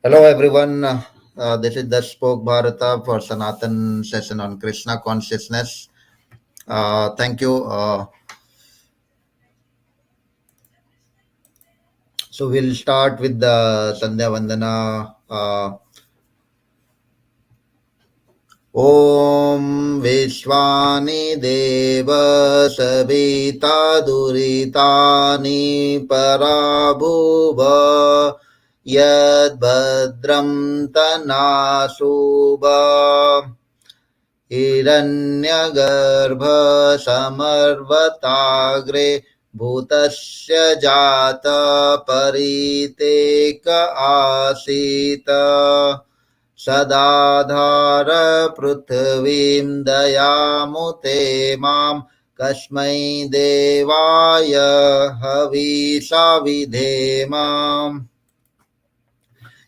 Hello everyone. This is the Spoke Bharata for Sanatana session on Krishna consciousness. Thank you. So we'll start with the Sandhya Vandana. ॐ विश्वानि देव सविता दुरितानि पराभुव यद्भद्रं तनाशुभ हिरण्यगर्भसमर्वताग्रे भूतस्य जात परितेक आसीत् सदाधार पृथ्वीं दयामुते मां कस्मै देवाय हविषा विधेम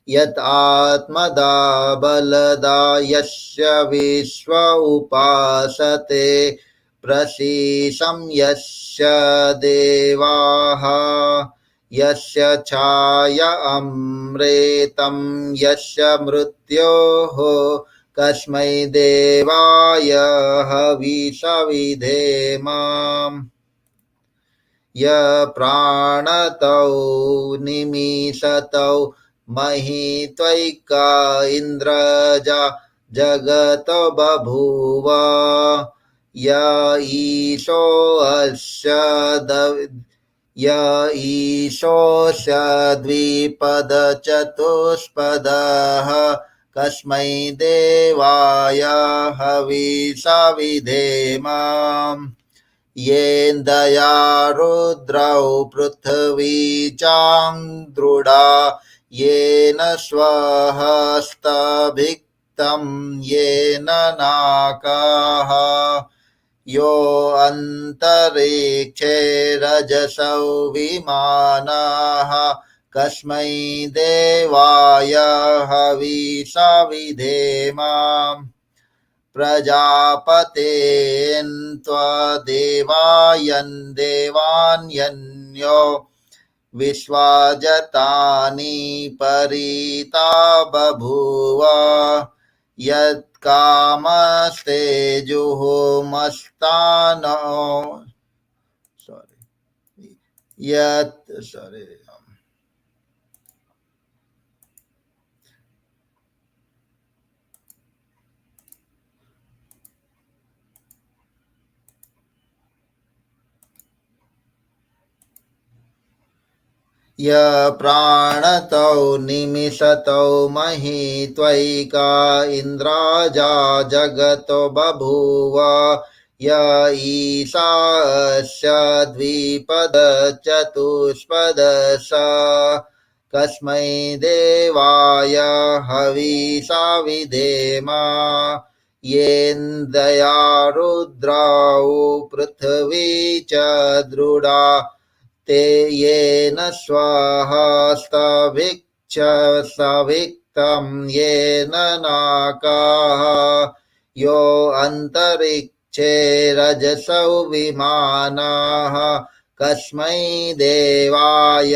यत् आत्मदा बलदा यस्य विश्व उपासते प्रसीदं यस्य देवाः यस्य छाया अमृतं यस्य मृत्योः कस्मै देवाय हविषा विधेम य प्राणतौ निमिषतौ मही त्वैका इन्द्रजा जगतो बभूव य ईशोऽस्य द्विपदचतुष्पदः कस्मै देवाय हविषा विधेम येन्दया रुद्रौ पृथ्वी चान्द्रुडा येन स्वहस्तभिक्तं येन नाकाः यो अन्तरिक्षे रजसौ विमानः कस्मै देवाय हविषा विधेम प्रजापतेन्त्वदेवायन् देवान्यन्यो विश्वाजतानि परिता बभूव यत्कामस्तेजुहोमस्तानो sorry य प्राणतौ निमिषतौ मही त्वैका इन्द्राजा जगतो बभूव य ईशास्य द्विपदचतुष्पदश कस्मै देवाय हविषा विधेम येन्दया रुद्रौ पृथ्वी च दृढा ते येन स्वहस्तभिक्तं येन नाकाः यो अन्तरिक्षे रजसौ विमानः कस्मै देवाय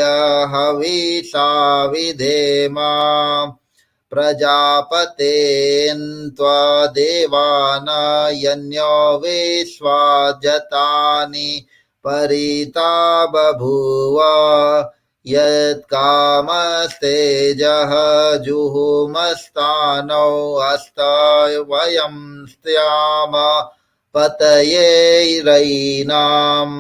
हविषा विधेम प्रजापतेन्त्वदेवानयन्यो विश्वाजतानि परिता बभूव यत्कामस्तेजः जुहुमस्तानौ अस्त वयं स्याम पतये रयिनाम्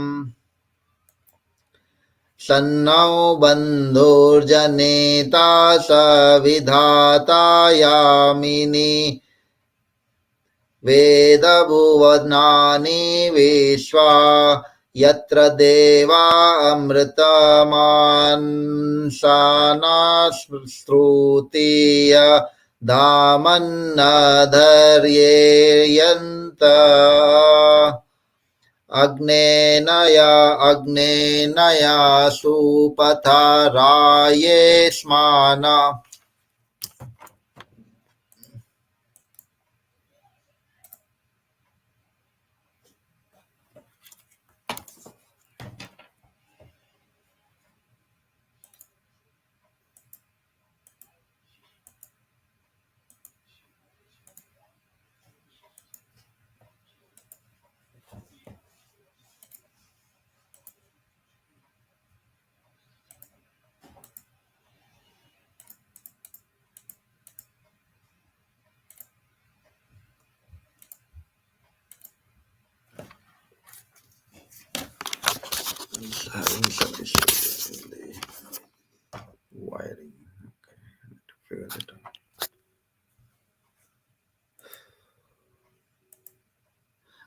सन्नौ बन्धुर्जनेता सविधाता यामिनी वेदभुवनानि विश्वा यत्र देवा अमृतमांसाना श्रुतीय धामन्नधर्येयन्त अग्नेनया सुपथराये स्मान Having some issues in the wiring. Okay, I need to figure it out.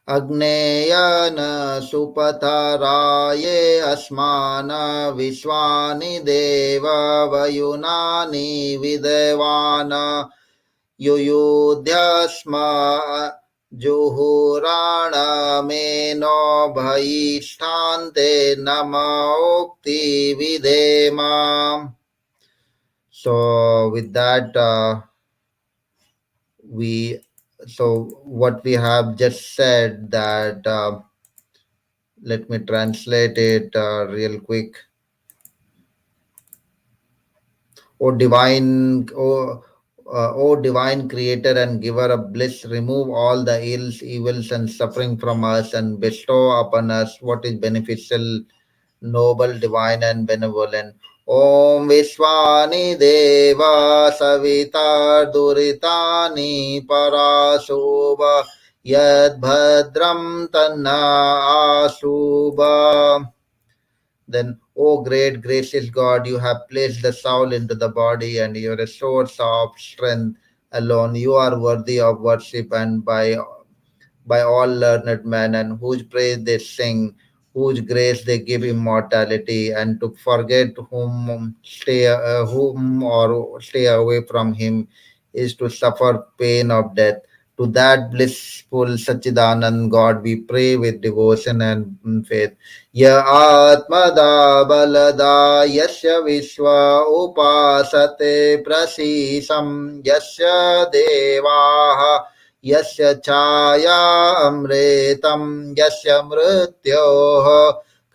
अग्नेयन सुपतराये अस्मान विश्वानि देव वयुनानि विद्वान युयुध्यस्म जुहुराणमेनो भयिष्ठान्ते नमोक्ति विधेम. So with that, we so what we have just said that let me translate it real quick. O divine creator and giver of bliss, remove all the ills, evils, and suffering from us and bestow upon us what is beneficial, noble, divine, and benevolent. Om Vishwani Deva Savita Duritani Parashubha Yad Bhadram Tanna Ashubha. Then, O great gracious God, you have placed the soul into the body and you are a source of strength alone. You are worthy of worship and by all learned men, and whose praise they sing, whose grace they give immortality, and to forget whom or stay away from him is to suffer pain of death. To that blissful Sachidanand God we pray with devotion and faith. Ya Atmada Balada Yasya Vishwa Upasate Prasisam Yasya Devaha यस्य छाया अमृतं यस्य मृत्योः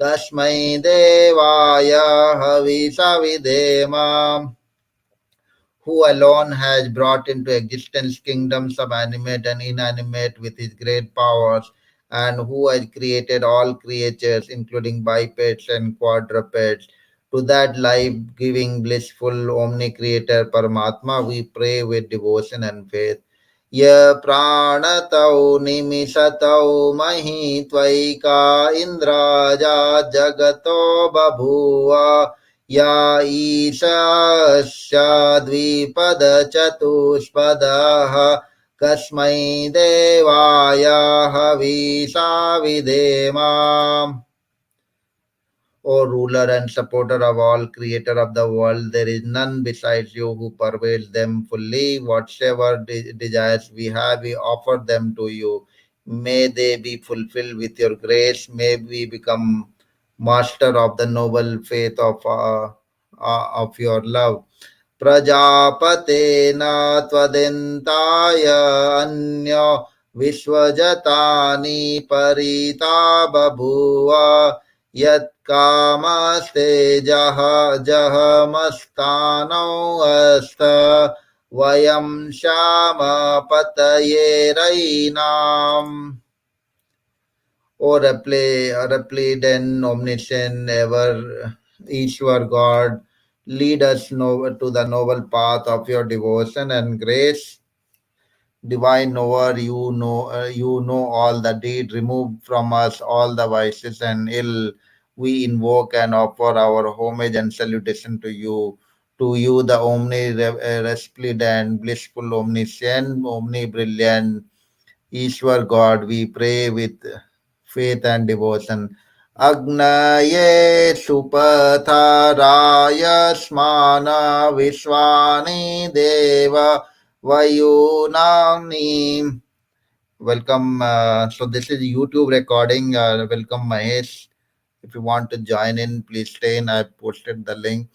कस्मै देवाय हविषा who alone has brought into existence kingdoms of animate and inanimate with his great powers, and who has created all creatures, including bipeds and quadrupeds. To that life giving, blissful, omni creator Paramatma, we pray with devotion and faith. य प्राणतौ निमिषतौ मही त्वैका इन्द्राजा जगतो बभूव या ईशास्याद्विपदचतुष्पदः कस्मै देवाय हविषा विधेम. O ruler and supporter of all, creator of the world, there is none besides you who pervades them fully. Whatsoever desires we have, we offer them to you. May they be fulfilled with your grace. May we become master of the noble faith of your love. प्रजापतेन त्वदिन्ताय अन्यो विश्वजतानि परिता बभूव यत्कामस्ते जहमस्तानौ अस्त वयं श्याम पतये रयिनाम्. O Repleden, omniscient, ever Ishwar God, lead us to the noble path of your devotion and grace. Divine knower, you know all the deed. Remove from us all the vices and ill. We invoke and offer our homage and salutation to you. To you, the resplendent, blissful, omniscient, omnibrilliant, Ishwar God, we pray with faith and devotion. Agnaye Supatharaaya Smana Vishwani Deva Vayunani. Welcome. So this is YouTube recording. Welcome Mahesh. If you want to join in, please stay in. I posted the link.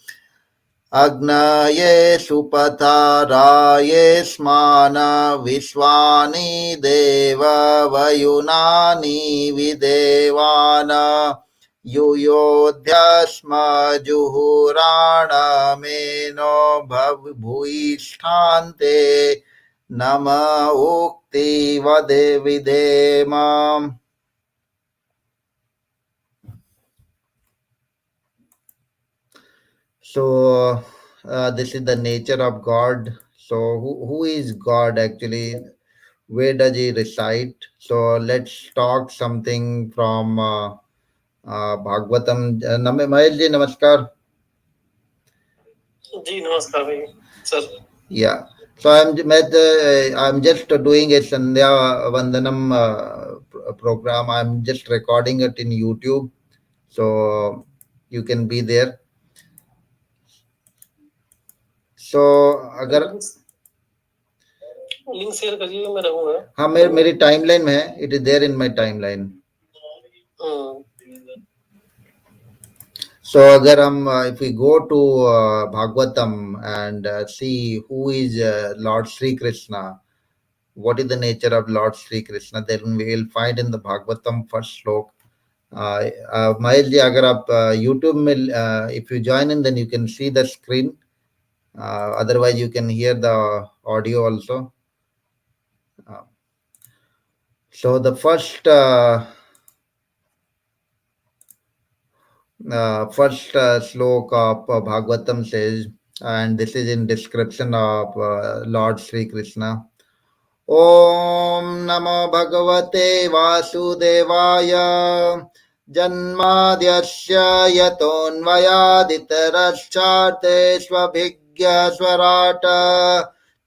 Agnaye Supataraye Smana Vishwani Deva Vayunani Videvana Yuyodhyasma Juhurana Meno Bhuisthante Nama Ukti Vade Videma. So this is the nature of God. So who is God actually? Where does he reside? So let's talk something from Bhagavatam. Mahesh ji नमस्कार। जी नमस्कार भाई sir. Yeah. So I'm just doing a Sandhya Vandanam program. I'm just recording it in YouTube, so you can be there. So अगर link share करिए, मैं रहूंगा। हाँ मेरी timeline में है, it is there in my timeline. So अगर हम if we go to Bhagvatam and see who is Lord Sri Krishna, what is the nature of Lord Sri Krishna, then we will find in the Bhagvatam first slok. Mahel ji, अगर आप YouTube में if you join in, then you can see the screen. Otherwise, you can hear the audio also. So the first slok of Bhagavatam says, and this is in description of Lord Sri Krishna. Om Namo Bhagavate Vasudevaya Janmadhyasya Yatonvayaditarashcharte Swabhigya Swarata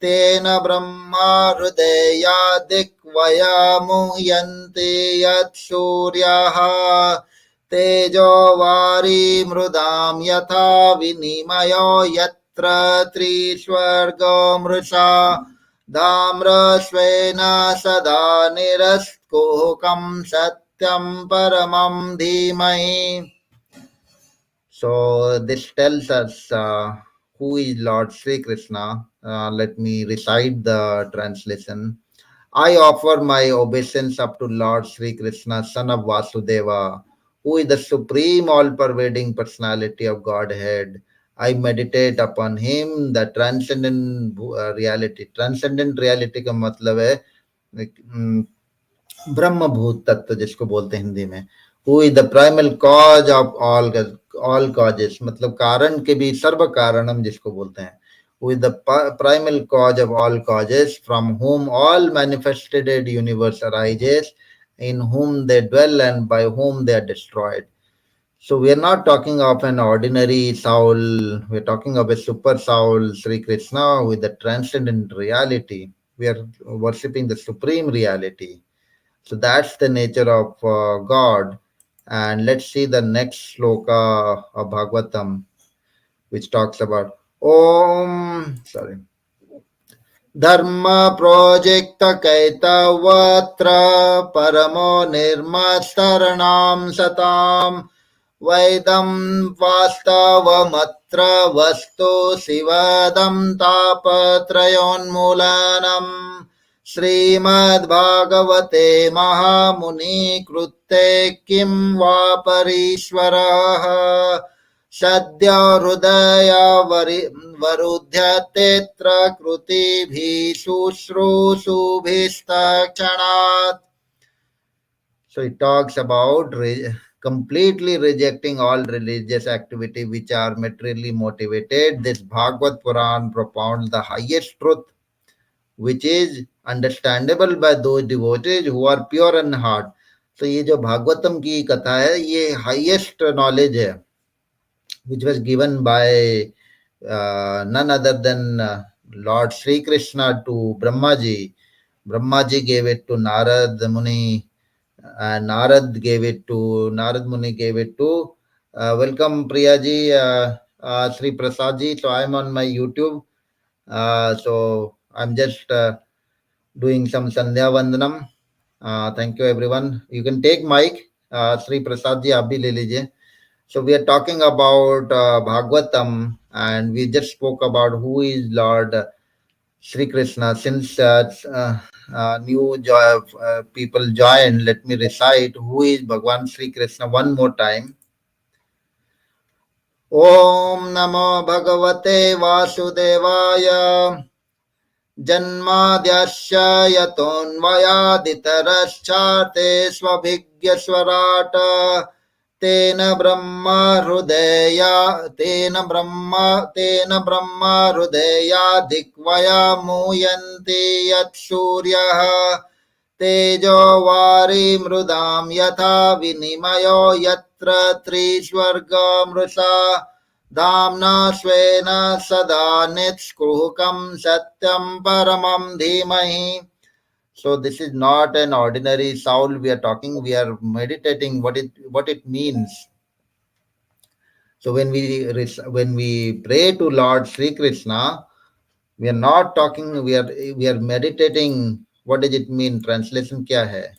Tena Brahma Hrudeya Dikvaya Muhyanti Yat Suryaha Tejo Vari Mrudam Yatha Vinimayo Yatra Trishwargo Mrusha Dhamrasvena Sada Niraskoham Satyam Paramam Dhimahi. So this tells us who is Lord Sri Krishna. Let me recite the translation. I offer my obeisance up to Lord Sri Krishna, son of Vasudeva, who is the supreme all-pervading personality of Godhead. I meditate upon him, the transcendent reality. Transcendent reality का मतलब है ब्रह्म भूत तत्व जिसको बोलते हैं हिंदी में. Who is the primal cause of all causes, मतलब कारण के भी सर्व कारणम जिसको बोलते हैं. Who is the primal cause of all causes, from whom all manifested universe arises, in whom they dwell and by whom they are destroyed. So we are not talking of an ordinary soul, we are talking of a super soul, Sri Krishna, with the transcendent reality. We are worshipping the supreme reality. So that's the nature of God. And let's see the next sloka of Bhagavatam, which talks about Dharma projecta kaitavatra paramo nirmastaranam satam Vaidam vastavamatra vastu sivadam tapatrayonmulanam Srimad Bhagavate Mahamuni Krutte Kim Vaparishvaraha Sadhya Hridaya Varudhyatetra Kruti Bhishusru Subhistakchanat. So it talks about completely rejecting all religious activity which are materially motivated. This Bhagavad Puran propounds the highest truth, which is understandable by those devotees who are pure in heart. So ये जो भागवतम की कथा है ये highest knowledge है, which was given by none other than Lord Sri Krishna to Brahmaji. Brahmaji gave it to Narad Muni, and Narad Muni gave it to welcome Priyaji, Sri Prasadji. So I'm on my YouTube. So I'm just doing some Sandhya Vandanam. Thank you everyone. You can take mic. Sri Prasadji, आप भी ले लीजिए. So we are talking about Bhagavatam, and we just spoke about who is Lord Sri Krishna. Since new people join, let me recite who is Bhagwan Sri Krishna one more time. Om Namo Bhagavate Vasudevaya Janmadhyasya Yatonvayaditarashcharte Swabhigyaswarata Tena Brahma Hrudeya Dikvaya Muyanti Yat Suryaha तेजो वारी मृदाम यथा विनिमयो यत्र त्रिस्वर्गो मृषा धाम्ना स्वेन सदा नित्स्कुहकं सत्यं परमं धीमहि. So this is not an ordinary soul we are talking. We are meditating what it means. So when we pray to Lord Sri Krishna, we are not talking. We are meditating. What does it mean? Translation क्या है?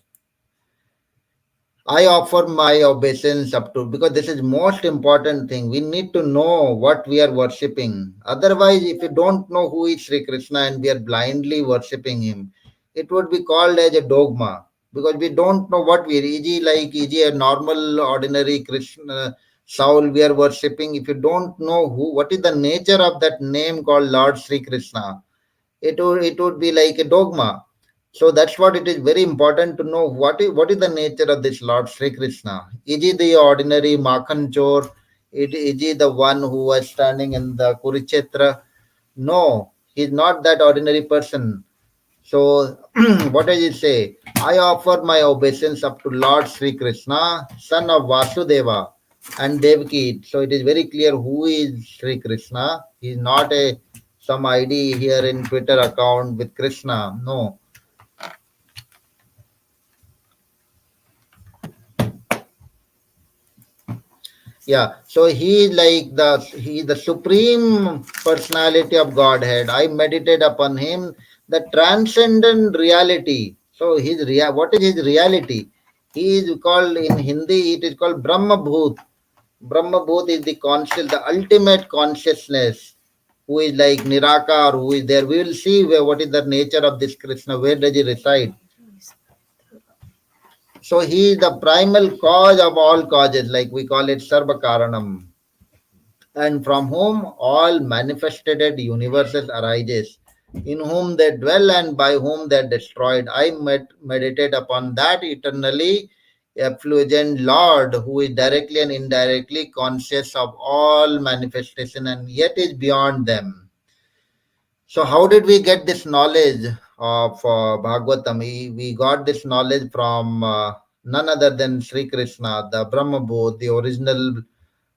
I offer my obeisance up to, because this is most important thing. We need to know what we are worshipping. Otherwise, if you don't know who is Sri Krishna and we are blindly worshipping him, it would be called as a dogma, because we don't know what we are. E.g., a normal, ordinary Krishna soul we are worshipping. If you don't know what is the nature of that name called Lord Sri Krishna, it would be like a dogma. So that's what it is very important to know what is the nature of this Lord Sri Krishna. Is he the ordinary Makhan Chor? Is he the one who was standing in the Kurukshetra? No, he's not that ordinary person. So what does it say? I offer my obeisance up to Lord Sri Krishna, son of Vasudeva and Devaki. So it is very clear who is Sri Krishna. He is not a some ID here in Twitter account with Krishna. No. Yeah, so he is the supreme personality of Godhead. I meditate upon him, the transcendent reality. So what is his reality? He is called in Hindi, it is called Brahma Bhut. Brahma Bhut is the ultimate consciousness, who is like Nirakar, who is there. We will see what is the nature of this Krishna, where does he reside. So he is the primal cause of all causes, like we call it Sarva Karanam, and from whom all manifested universes arises, in whom they dwell and by whom they are destroyed. I meditate upon that eternally effulgent Lord, who is directly and indirectly conscious of all manifestation and yet is beyond them. So how did we get this knowledge of Bhagavatam? We got this knowledge from none other than Sri Krishna, the Brahma Bhut,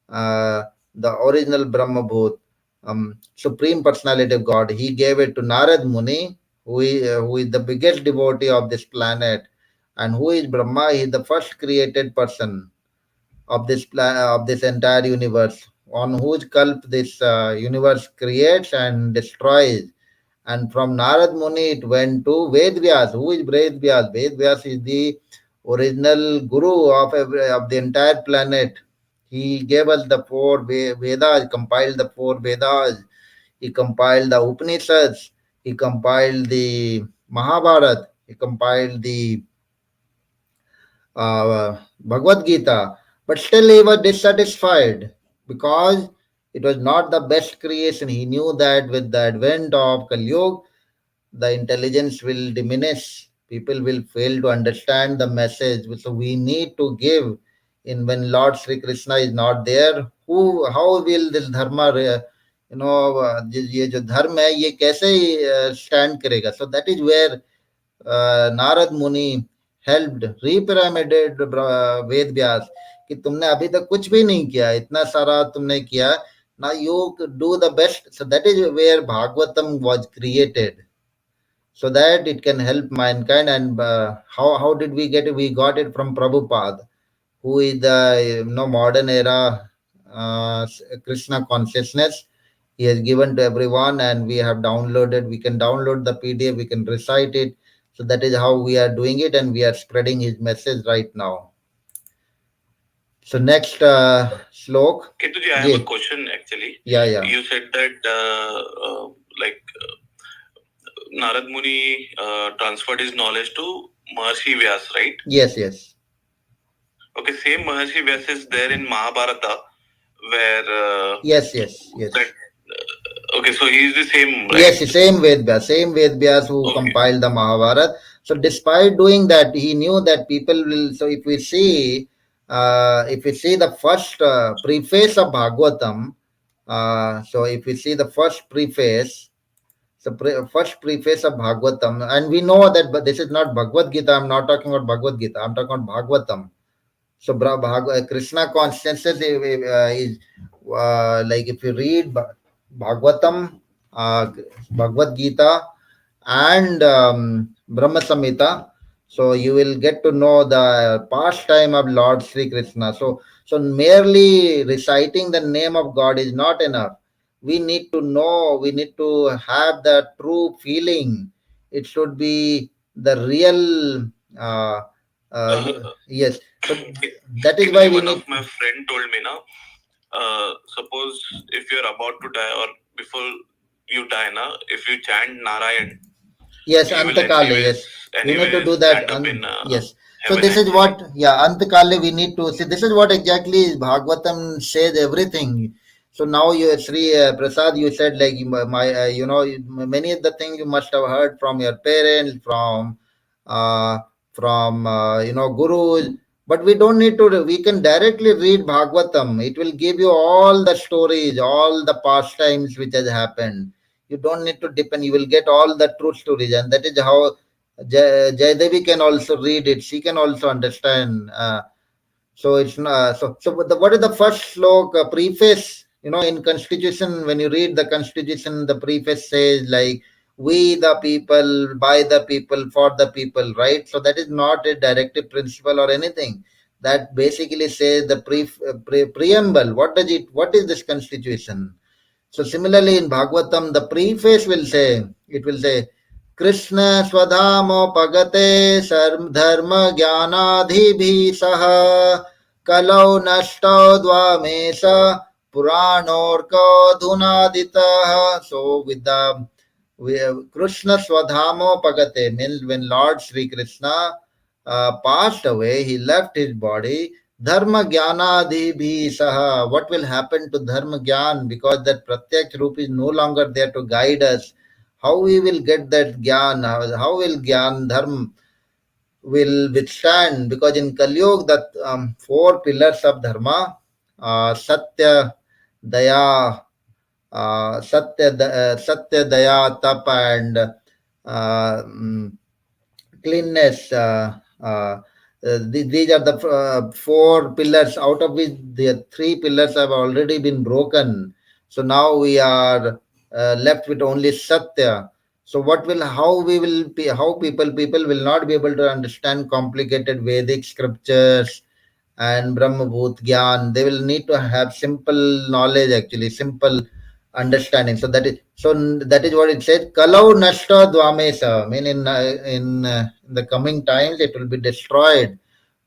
uh, the original Brahma Bhut, Supreme Personality of God. He gave it to Narad Muni, who is the biggest devotee of this planet. And who is Brahma? He is the first created person of this entire universe, on whose culp this universe creates and destroys. And from Narad Muni, it went to Ved Vyas. Who is Ved Vyas? Ved Vyas is the original guru of the entire planet. He gave us the four Vedas, compiled the four Vedas. He compiled the Upanishads. He compiled the Mahabharata. He compiled the Bhagavad Gita. But still he was dissatisfied, because it was not the best creation. He knew that with the advent of Kali Yuga, the intelligence will diminish. People will fail to understand the message. So we need to give. In when Lord Sri Krishna is not there, how will this dharma, ये जो धर्म है ये कैसे stand करेगा? So that is where Narad मुनि helped रीपिरामिडेड Ved Vyas, कि तुमने अभी तक कुछ भी नहीं किया, इतना सारा तुमने किया, now you do the best. So that is where Bhagavatam was created, so that it can help mankind. And how did we get it? We got it from Prabhupada, who is the modern era Krishna consciousness. He has given to everyone, and we have downloaded. We can download the PDF, we can recite it. So that is how we are doing it, and we are spreading his message right now. So next slok. Ketuji, I have a question actually. Yeah. You said that like Narad Muni transferred his knowledge to Maharshi Vyas, right? Yes. Okay, same Maharshi Vyas is there in Mahabharata, where yes. That, okay, so he is the same, right? Yes, same Ved Vyas who compiled the Mahabharata. So despite doing that, he knew that people will. So if we see the first preface of Bhagavatam, so if we see the first preface, first preface of Bhagavatam, and we know that, but this is not Bhagavad Gita. I'm not talking about Bhagavad Gita. I'm talking about Bhagavatam. So Krishna consciousness is like if you read Bhagavatam, Bhagavad Gita, and Brahma Samhita, so you will get to know the pastime of Lord Sri Krishna. So merely reciting the name of God is not enough. We need to know, we need to have the true feeling. It should be the real, yes. So that is why Actually, we one need. of my friend told me now, suppose if you're about to die or before you die now, if you chant Narayan, Yes, you will Antakali, anyways yes. We need to do that. stand up in Yes. So heaven this is actually. what, yeah, Antakali we need to see. This is what exactly Bhagavatam says everything. So now you, Sri Prasad, you said like many of the things you must have heard from your parents, uh, from gurus. But we don't need to. We can directly read Bhagavatam. It will give you all the stories, all the pastimes which has happened. You don't need to depend. You will get all the true stories, and that is how Jaydevi can also read it. She can also understand. So it's not what is the first slok preface? In Constitution, when you read the Constitution, the preface says like we the people, by the people, for the people, right? So that is not a directive principle or anything. That basically says the preamble. What does it? What is this Constitution? So similarly in Bhagavatam, the preface will say, it will say, Krishna swadhamo pagate sarv dharma jnanadhibhi saha kalau nashto dvamesa puranorko dhunaditaha. So with the Krishna swadhamo pagate means when Lord Sri Krishna passed away, he left his body. Dharma jnana bhi saha. What will happen to dharma jnan? Because that pratyaksh roop is no longer there to guide us. How we will get that jnana? How will jnan dharma will withstand? Because in Kali Yuga, that four pillars of dharma, satya, daya, satya, daya, tap, and cleanness. These are the four pillars, out of which the three pillars have already been broken. So now we are left with only Satya. So what will, how we will be, how people will not be able to understand complicated Vedic scriptures and Brahma Bhut Gyan. They will need to have simple knowledge, actually, simple understanding. So that is what it says. Kalau nashta dvamesa. I mean, in the coming times, it will be destroyed.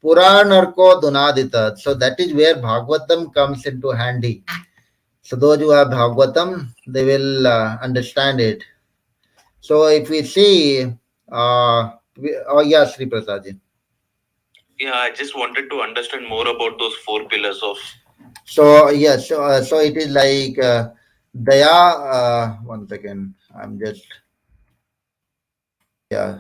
Puranarko dunadita. So that is where Bhagavatam comes into handy. So those who have Bhagavatam, they will understand it. So if we see, oh yeah, Sri Prasadji. Yeah, I just wanted to understand more about those four pillars of. So yes, so it is like Daya. One second, I'm just, yeah.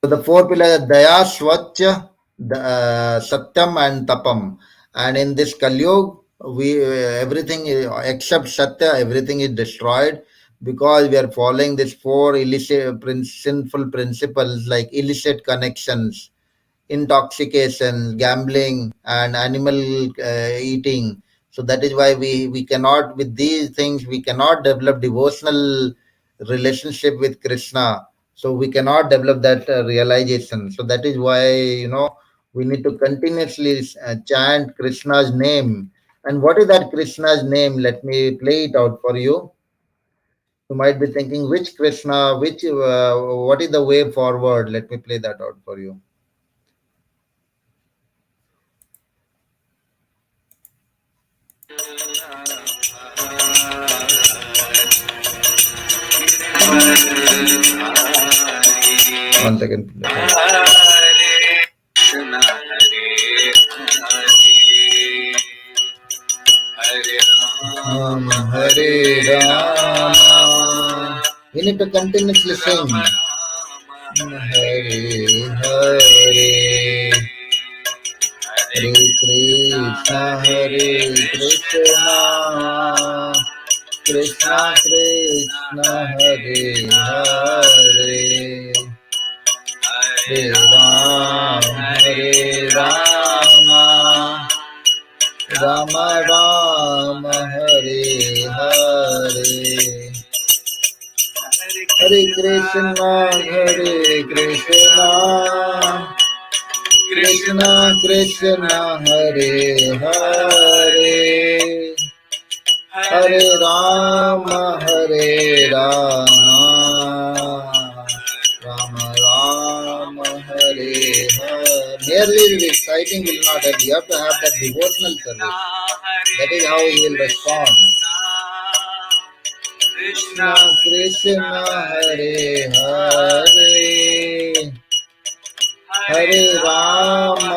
So the four pillars: Daya, Swachya, Satyam, and Tapam. And in this Kalyug, we everything except Satya, everything is destroyed because we are following these four illicit, sinful principles like illicit connections, intoxication, gambling, and animal eating. So that is why we cannot, with these things, we cannot develop devotional relationship with Krishna. So we cannot develop that realization. So that is why, we need to continuously chant Krishna's name. And what is that Krishna's name? Let me play it out for you. You might be thinking, which Krishna, what is the way forward? Let me play that out for you. One second. Hare Rama. We need to continuously sing. Hare Hare. Hare Krishna, Hare Krishna. Krishna Krishna Hare Hare Hare Rama Rama Rama Hare Hare Hare Krishna Krishna Krishna Hare Hare Hare Rama Rama Rama Hare Hare. Merely reciting will not help. You have to have that devotional service. That is how he will respond. Krishna Krishna Hare Hare Hare Rama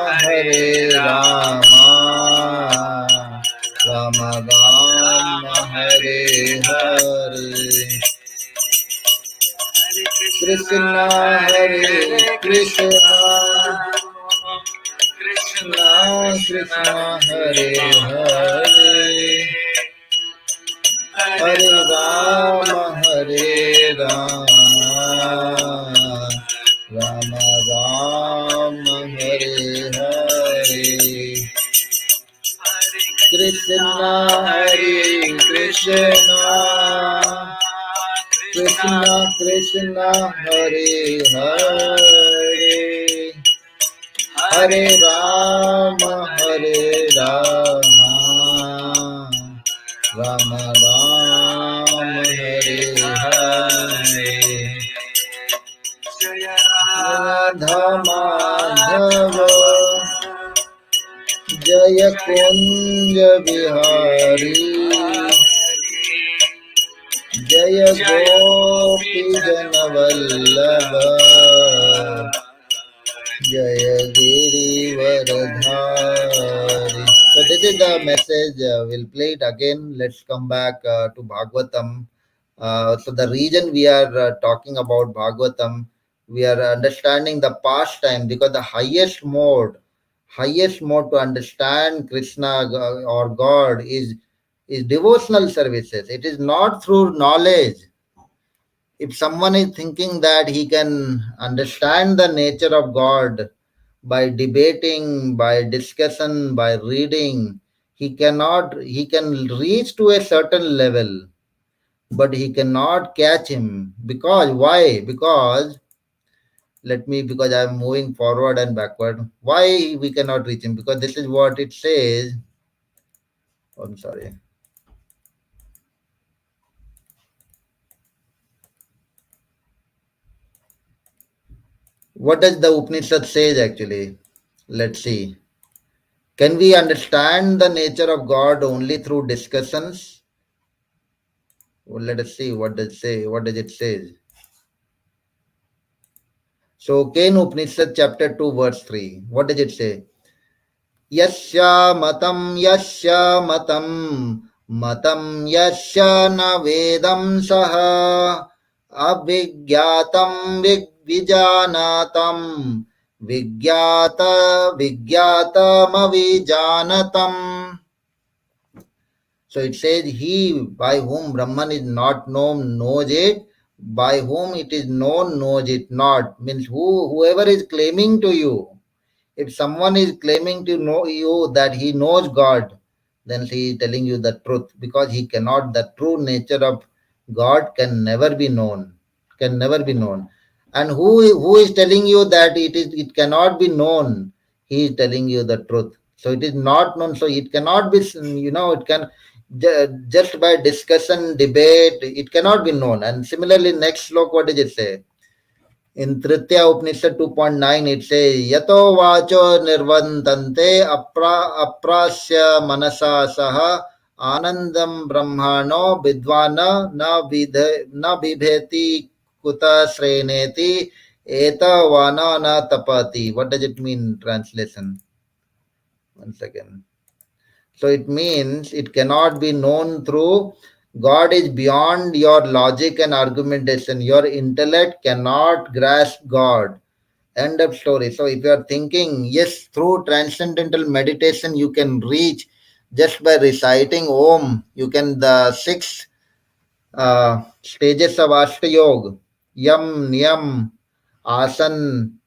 Rama Rama Hare Hare Krishna Hare Krishna Krishna Krishna Hare Hare Hare Rama Rama Rama Hare Hare Krishna Hare Krishna Krishna Krishna Hare Hare Hare Rama Rama Rama Hare Hare Radha Madhava Jaya Kunja Bihari Jaya Gopi Janavallabha Jaya Giri Varadhari. So this is the message. We'll play it again. Let's come back to Bhagvatam. So the reason we are talking about Bhagvatam, we are understanding the pastime because the highest mode to understand Krishna or God is devotional services. It is not through knowledge. If someone is thinking that he can understand the nature of God by debating, by discussion, by reading, he can reach to a certain level, but he cannot catch him. Because why? Because I'm moving forward and backward. Why we cannot reach him? Because this is what it says. Oh, I'm sorry. What does the Upanishad says actually? Let's see. Can we understand the nature of God only through discussions? Well, let us see what does it say. What does it say? So, Ken Upanishad chapter 2 verse 3. What does it say? Yasya matam matam yasya na vedam saha abhigyatam vijanatam vigyatam avijanatam. So it says, he by whom Brahman is not known knows it, by whom it is known knows it not. Means whoever is claiming to you, if someone is claiming to know you that he knows God, then he is telling you the truth, because he cannot, the true nature of God can never be known. Can never be known. And who is telling you that it cannot be known? He is telling you the truth. So it is not known. So it cannot be, it can just by discussion, debate, it cannot be known. And similarly, next slok, what does it say? In Tritya Upanishad 2.9, it says, Yato vacho nirvantante aprasya manasa saha anandam brahmano vidvana na bibheti kuta sreneti eta vana na tapati. What does it mean, translation? One second. So it means it cannot be known through, God is beyond your logic and argumentation. Your intellect cannot grasp God. End of story. So if you are thinking, yes, through transcendental meditation you can reach just by reciting Om, you can, the six stages of Ashtayog, Yam, Niyam, Asan,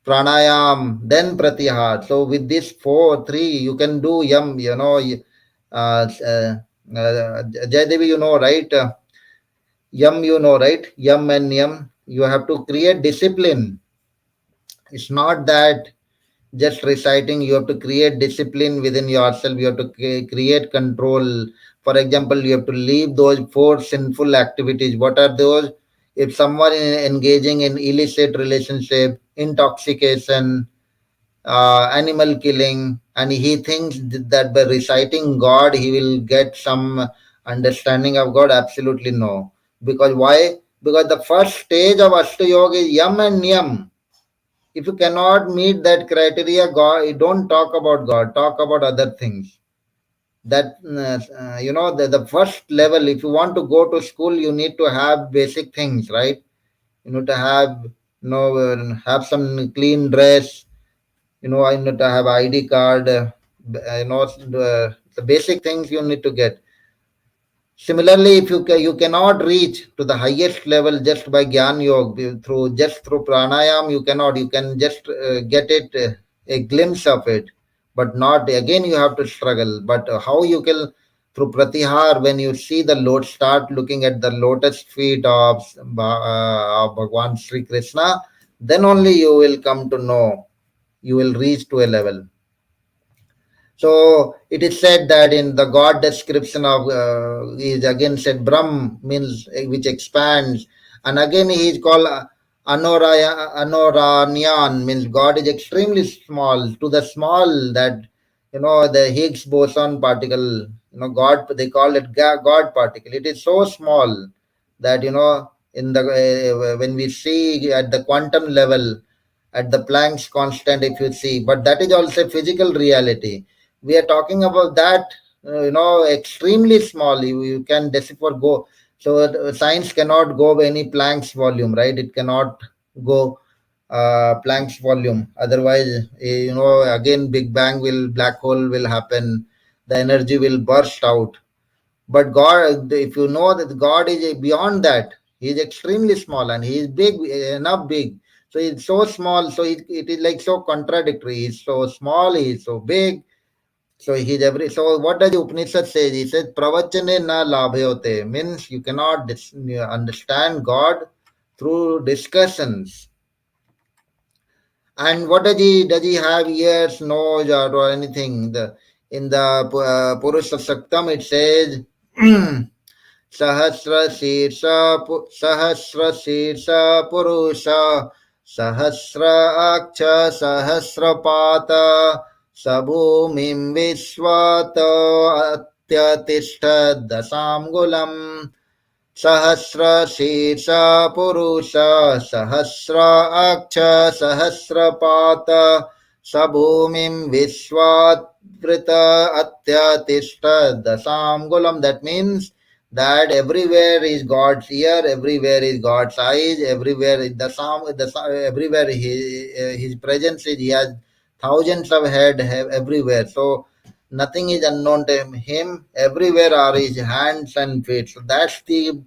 Pranayam, then Pratyahar. So with this three, you can do Yam, Jaydevi, right? Yam, right? Yam and Niyam. You have to create discipline. It's not that just reciting, you have to create discipline within yourself, you have to create control. For example, you have to leave those four sinful activities. What are those? If someone engaging in illicit relationship, intoxication, animal killing, and he thinks that by reciting God he will get some understanding of God, absolutely no. Because why? Because the first stage of Ashtayoga is Yam and Niyam. If you cannot meet that criteria, God, don't talk about God, talk about other things. That the first level, if you want to go to school, you need to have basic things, right? You need to have, have some clean dress, I need to have ID card, the basic things you need to get. Similarly, if you cannot reach to the highest level just by Gyan Yoga, through pranayam, you cannot. You can just get it, a glimpse of it, but not again. You have to struggle. But how you can through pratihar, when you see the Lord, start looking at the lotus feet of Bhagwan Sri Krishna, then only you will come to know. You will reach to a level. So it is said that in the God description of is again said Brahm means which expands, and again he is called Anoranyan means God is extremely small, to the small that the Higgs boson particle, God, they call it God particle. It is so small that in the when we see at the quantum level, at the Planck's constant, if you see, but that is also physical reality. We are talking about that, extremely small. You can decipher go. So science cannot go any Planck's volume, right? It cannot go Planck's volume. Otherwise, again, black hole will happen. The energy will burst out. But God, if you know that God is beyond that, He is extremely small and He is big, enough big. So He's so small, so it is like so contradictory. He's so small, He's so big. So He's every. So what does the Upanishad say? He says, "Pravachane na labhyote," means you cannot understand God through discussions. And what does he have ears, nose, or anything? In the Purusha Saktam it says. सहस्रशीर्ष सहस्रशीर्ष पुरुष सहस्राक्ष सहस्रपात सभूमिं विश्वतो अत्यतिष्ठ दशांगुलम् सहस्रशीर्ष पुरुष सहस्राक्ष सहस्रपात सभूमिं विश्वावृत अत्यतिष्ठ दशांगुलम्. That means that everywhere is God's ear, everywhere is God's eyes, everywhere is everywhere His presence is. He has thousands of head everywhere. So nothing is unknown to Him. Everywhere are His hands and feet. So that's the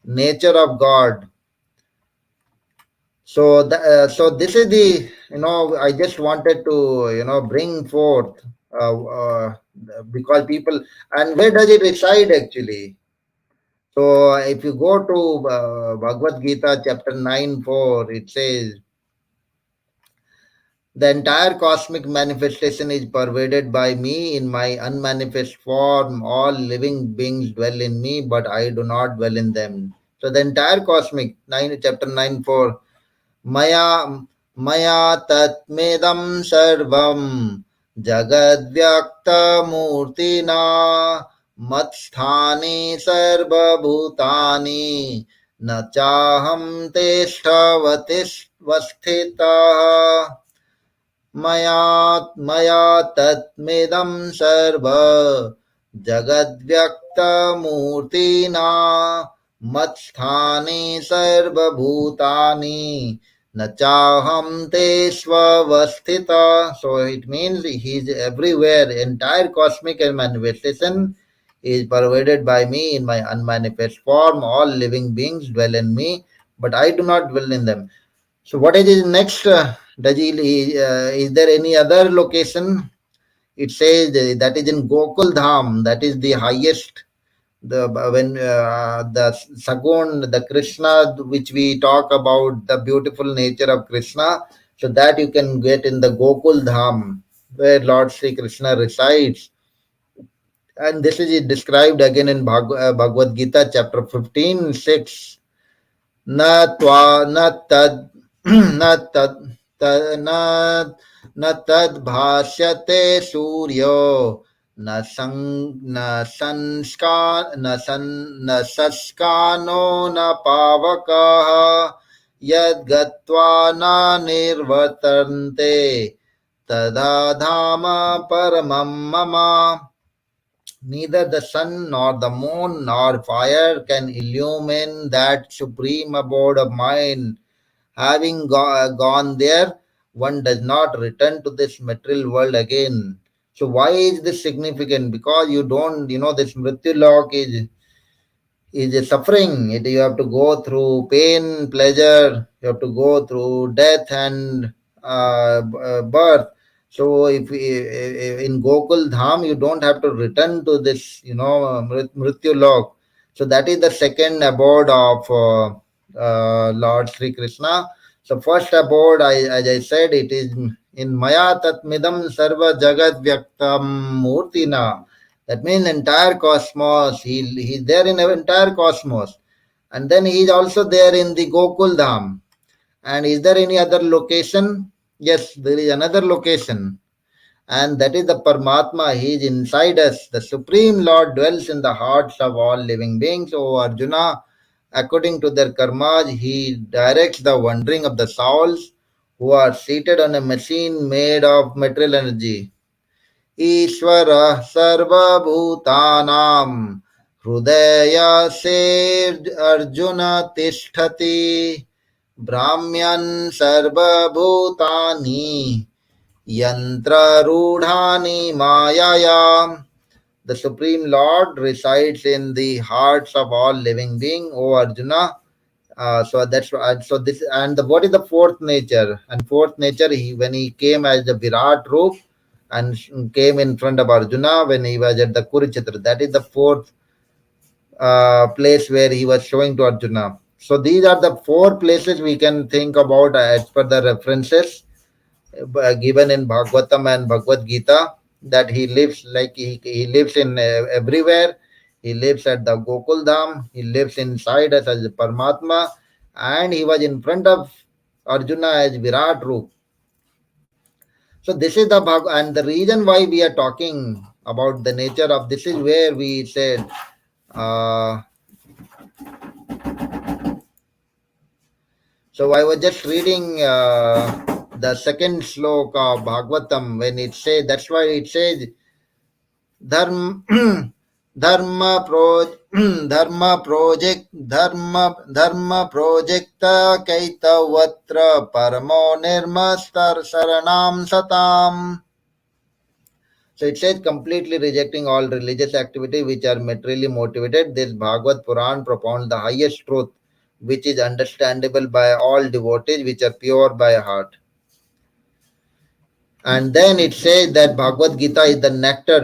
nature of God. So so this is the, I just wanted to bring forth because people, and where does it reside actually? So if you go to Bhagavad Gita chapter 9:4, it says, the entire cosmic manifestation is pervaded by me in my unmanifest form. All living beings dwell in me, but I do not dwell in them. So the entire cosmic, chapter 9:4, Maya Maya Tatmedam Sarvam Jagadvyakta Murtina Matsthani Sarvabhutani न चाहम तेष्ठवतिष्वस्थितः मया तत्मिदं सर्व जगद्व्यक्तमूर्तिना मत्स्थानि सर्वभूतानि न चाहम तेष्वस्थितः. So it means He is everywhere. Entire cosmic manifestation is pervaded by me in my unmanifest form. All living beings dwell in me, but I do not dwell in them. So, what is his next? Is there any other location? It says that is in Gokul Dham. That is the highest. The when the Sagun, the Krishna, which we talk about, the beautiful nature of Krishna. So that you can get in the Gokul Dham, where Lord Sri Krishna resides. And this is described again in Bhagavad Gita, chapter 15:6. Na tva na tad na tad na na tad bhasyate suryo na sanska na saskano na pavakaha yad gatva na nirvatante tada dhama paramam mama. Neither the sun nor the moon nor fire can illumine that supreme abode of mine. Having gone there, one does not return to this material world again. So why is this significant? Because you don't, this Mrityu lok is a suffering. You have to go through pain, pleasure. You have to go through death and birth. So if in Gokul Dham, you don't have to return to this, Mrityu lok. So that is the second abode of Lord Sri Krishna. So first abode, as I said, it is in Maya Tatmidam Sarva Jagat Vyaktam Murtina. That means entire cosmos. He's there in the entire cosmos. And then he is also there in the Gokul Dham. And is there any other location? Yes, there is another location. And that is the Paramatma. He is inside us. The Supreme Lord dwells in the hearts of all living beings. O Arjuna, according to their karmas, he directs the wandering of the souls who are seated on a machine made of material energy. ईश्वरः सर्वभूतानां हृदयसेऽर्जुन तिष्ठति भ्राम्यन् सर्वभूतानि यन्त्ररूढानि मायया. The Supreme Lord resides in the hearts of all living beings, O Arjuna. So that's so this and what is the fourth nature? And fourth nature, when he came as the Virat Roop and came in front of Arjuna when he was at the Kurukshetra. That is the fourth place where he was showing to Arjuna. So these are the four places we can think about as per the references given in Bhagvatam and Bhagavad Gita, that he lives like he lives in everywhere. He lives at the Gokul Dham. He lives inside us as a Paramatma, and he was in front of Arjuna as Virat Roop. So this is the and the reason why we are talking about the nature of this is where we said. So I was just reading the second slok of Bhagvatam when it says, that's why it says dharma dharma pro dharma projecta kaitavatra paramo nirmastar saranam satam. So it says completely rejecting all religious activity which are materially motivated. This Bhagavad Puran propounds the highest truth which is understandable by all devotees which are pure by heart. And then it says that Bhagavad Gita is the nectar,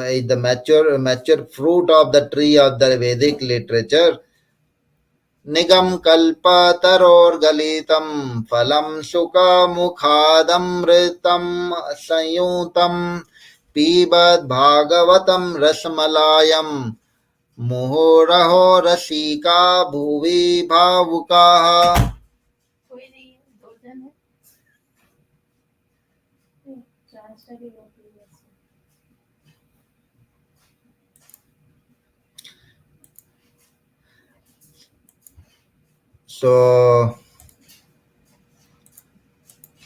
is the mature fruit of the tree of the Vedic literature. Nigam kalpa taror galitam phalam sukha mukhadamritam sayutam pibad bhagavatam rasmalayam muhoraho rasika bhuvi bhavukaha. So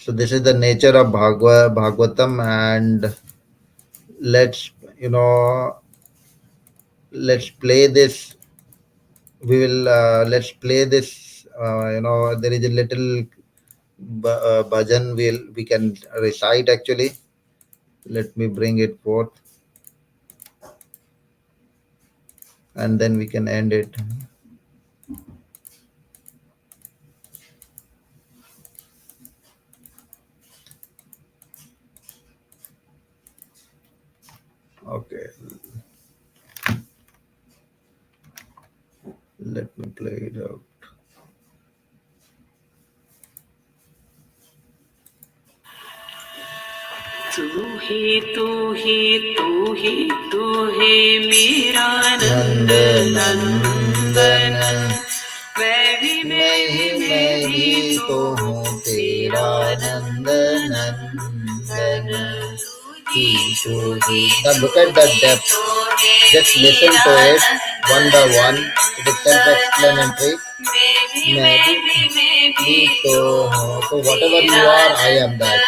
this is the nature of Bhagavatam, and let's let's play this. We will let's play this. There is a little bhajan we can recite actually. Let me bring it forth. and then we can end it. Okay, let me play it out. तू ही तू ही तू ही तू है मेरा नंद नंदन, मैं भी तो हूँ तेरा नंद नंदन। Now look at the depth. Just listen to it one by one. It is self-explanatory. मैं भी तो हूँ. So whatever you are, I am that.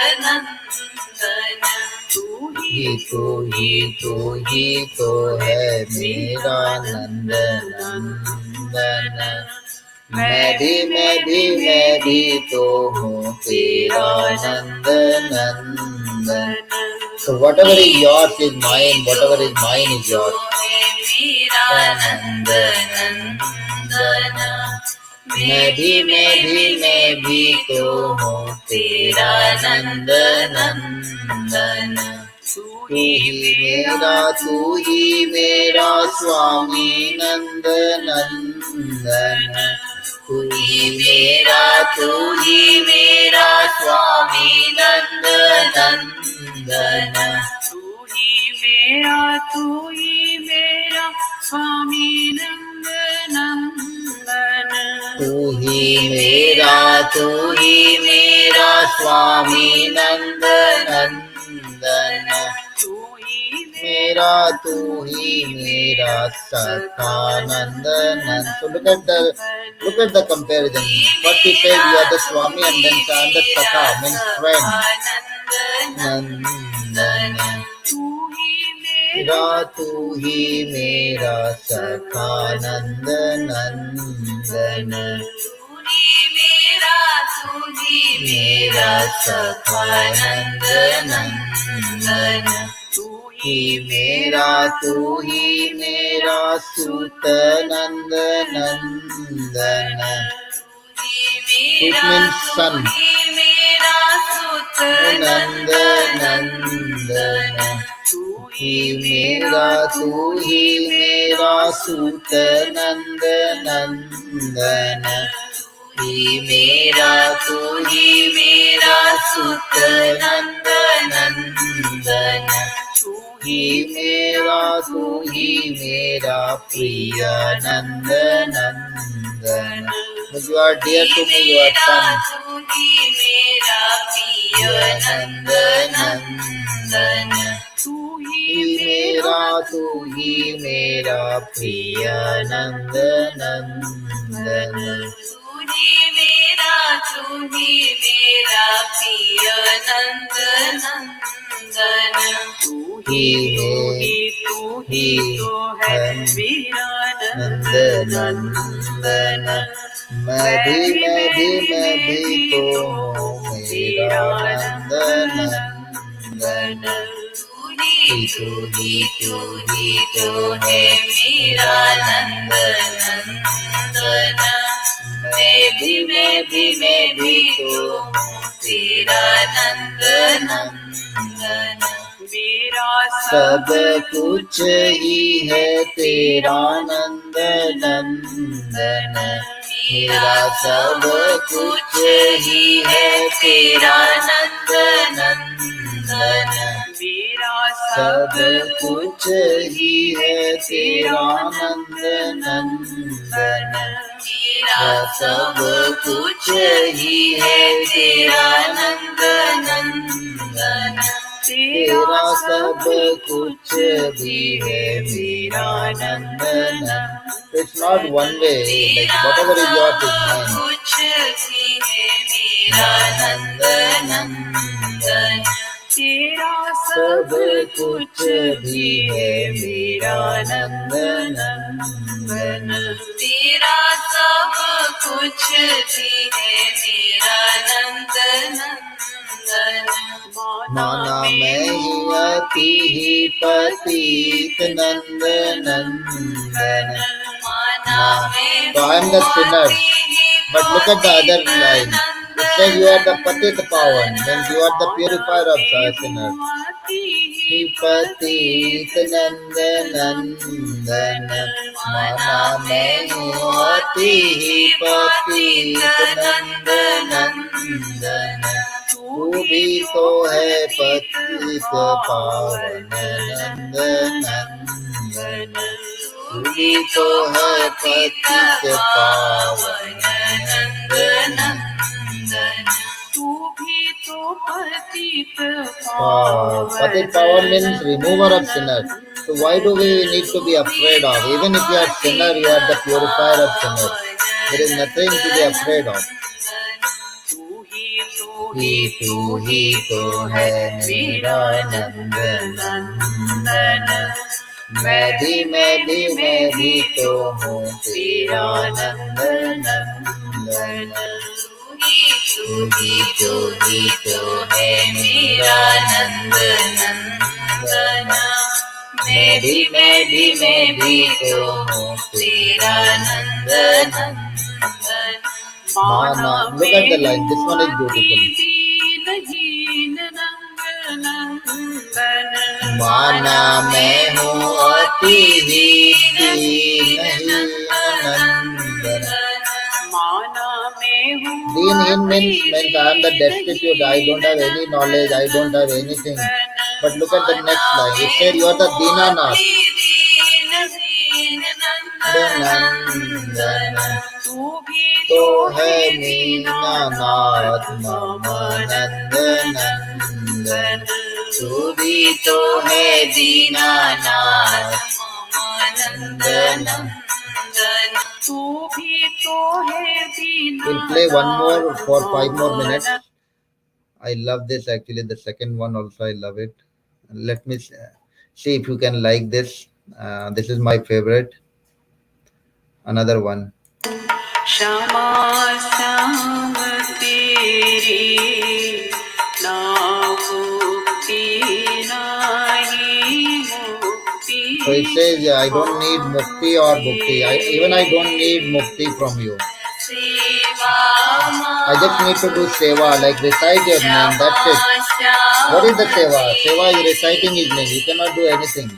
ही तो है मेरा नंद नंदन। मैं भी तो हूँ तेरा नंद नंदन। So whatever is yours is mine, whatever is mine is yours. नंद नंदन, मैं भी तो हूँ तेरा नंद नंदन। तू ही मेरा स्वामी नंद नंदन। तू ही मेरा स्वामी नंद नंदन। तू ही मेरा स्वामी नंद नंदन। तू ही मेरा स्वामी नंद नंदन। तू ही मेरा सखा नंद नंदन। So look at the comparison. First he says you are the Swami, and then the Sakha means friend. नंदन, तू ही मेरा सखा नंद नंदन। मेरा सखा नंद नंदन। तू ही मेरा सुत नंद नंदन। It means son. नंद नंदन। तू ही मेरा सुत नंद नंदन। तू ही मेरा सुत नंद नंदन। तू ही मेरा प्रिय नंद नंदन। You are dear to me, you are son. नंद नंदन। तू ही मेरा प्रिय नंद नंदन। तू ही है मेरा नंद नंदन। मैं भी तो हूँ मेरा नंद नंदन। तू ही तो है मेरा नंद नंदन। मैं भी तो हूँ तेरा नंद नंदन। सब कुछ ही है तेरा नंद नंदन। मेरा सब कुछ ही है तेरा नंद नंदन। सब कुछ ही है तेरा नंद नंदन। सब कुछ ही है तेरा नंद नंदन। तेरा सब कुछ भी है मेरा नंद नंदन। It's not one way, like whatever is yours is mine. मेरा नंद नंदन। तेरा सब कुछ भी है मेरा नंद नंदन। तेरा सब कुछ भी है मेरा नंद नंदन। माना मैं ही अति ही पतित नंद नंदन. So I am the sinner. But look at the other line. It says you are the patit pavan, means you are the purifier of sinners. Patit nanda nandana mana mein ati patit nanda nandana tu bhi to hai patit pavan nanda nandana tu bhi to hai patit pavan nanda nandana. Patit pavan means remover of sinners. So why do we need to be afraid of? Even if you are sinner, you are the purifier of sinners. There is nothing to be afraid of. तू ही तो है मेरा नंद नंदन. मैं भी तो हूँ तेरा नंद नंदन. तू ही तो है मेरा नंद नंदन. मैं भी तो हूँ तेरा नंद नंदन. Mana, look at the line. This one is beautiful. माना मैं हूँ अति दीनहीन नंदन. Deenhin means I am the destitute. I don't have any knowledge. I don't have anything. But look at the next line. It said you are the Dinanath. Nandana. तो है मीनानाथ मम नंद नंदन. तू भी तो है दीनानाथ नंद नंदन. We'll play one more for 5 more minutes. I love this actually. The second one also I love it. Let me see if you can like this. This is my favorite. Another one. Shama Sam Teri Na Mukti Nahi Mukti. So it says I don't need mukti or bhukti. Even I don't need mukti from you. I just need to do seva, like recite your name, that's it. What is the seva? Seva is reciting his name. You cannot do anything.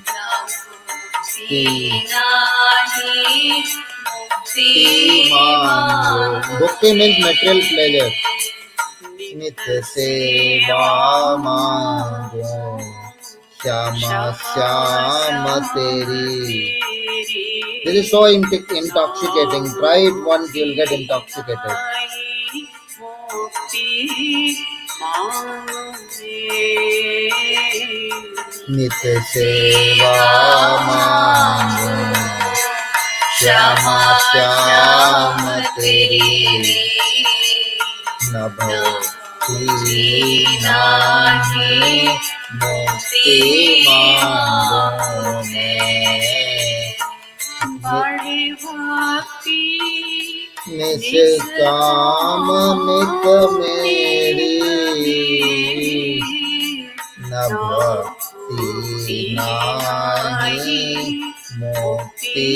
Bhukti means material pleasure. Nitya seva mango Shama Shama Teri. This is so intoxicating. Try it once, you will get intoxicated. Nitya seva mango Shama Shama Teri. Nabhoti nahi mukti mango mein. निष्काम मित मेरी न भक्ति नाही मुक्ति